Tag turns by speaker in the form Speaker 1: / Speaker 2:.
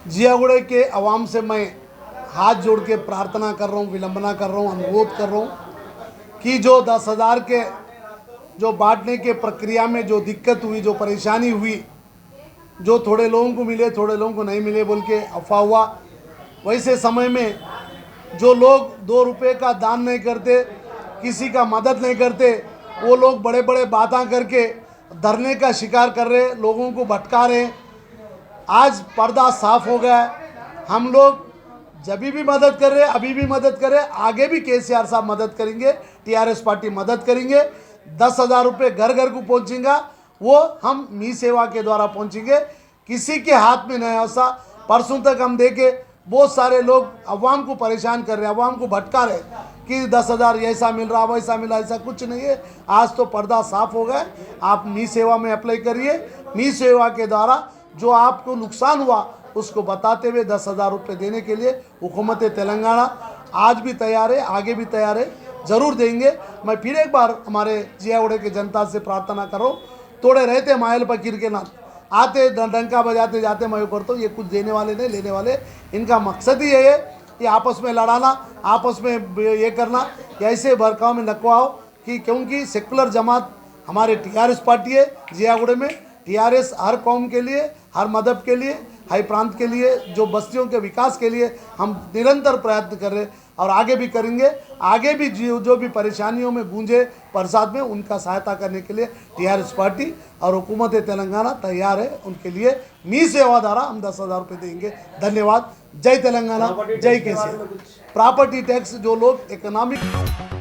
Speaker 1: जियागुड़े के अवाम से मैं हाथ जोड़ के प्रार्थना कर रहा हूँ, विलंबना कर रहा हूँ, अनुरोध कर रहा हूँ कि जो 10,000 के जो बांटने के प्रक्रिया में जो दिक्कत हुई, जो परेशानी हुई, जो थोड़े लोगों को मिले थोड़े लोगों को नहीं मिले बोल के अफवाह हुआ, वैसे समय में जो लोग 2 रुपये का दान नहीं करते, किसी का मदद नहीं करते, वो लोग बड़े बड़े बातें करके धरने का शिकार कर रहे, लोगों को भटका रहे। आज पर्दा साफ हो गया है। हम लोग जब भी मदद कर रहे, अभी भी मदद कर रहे, आगे भी केसीआर साहब मदद करेंगे, टीआरएस पार्टी मदद करेंगे। 10,000 रुपये घर घर को पहुंचेगा, वो हम मी सेवा के द्वारा पहुंचेंगे, किसी के हाथ में नहीं। ऐसा परसों तक हम देखे बहुत सारे लोग अवाम को परेशान कर रहे, अवाम को भटका रहे कि 10,000 ऐसा मिल रहा, वैसा मिला, ऐसा कुछ नहीं है। आज तो पर्दा साफ हो गया। आप मी सेवा में अप्लाई करिए, मी सेवा के द्वारा जो आपको नुकसान हुआ उसको बताते हुए 10,000 रुपये देने के लिए हुकूमत तेलंगाना आज भी तैयार है, आगे भी तैयार है, ज़रूर देंगे। मैं फिर एक बार हमारे जियागुड़े के जनता से प्रार्थना कर रहा हूँ, थोड़े रहते मायल फकीर के नाम आते डंका बजाते जाते, मैं करता हूँ, ये कुछ देने वाले नहीं लेने वाले। इनका मकसद ही ये है कि आपस में लड़ाना, आपस में ये करना, ऐसे भड़काव में नकवाओ कि क्योंकि सेकुलर जमात हमारे टीआरएस पार्टी है। जियागुड़े में टीआरएस हर कौम के लिए, हर मजहब के लिए, हर प्रांत के लिए, जो बस्तियों के विकास के लिए हम निरंतर प्रयत्न कर रहे और आगे भी करेंगे। आगे भी जो भी परेशानियों में गूंजे प्रसाद में उनका सहायता करने के लिए टीआरएस पार्टी और हुकूमत तेलंगाना तैयार है। उनके लिए मी सेवा द्वारा हम 10,000 रुपये देंगे। धन्यवाद। जय तेलंगाना, जय केसीआर। प्रॉपर्टी टैक्स जो लोग इकोनॉमिक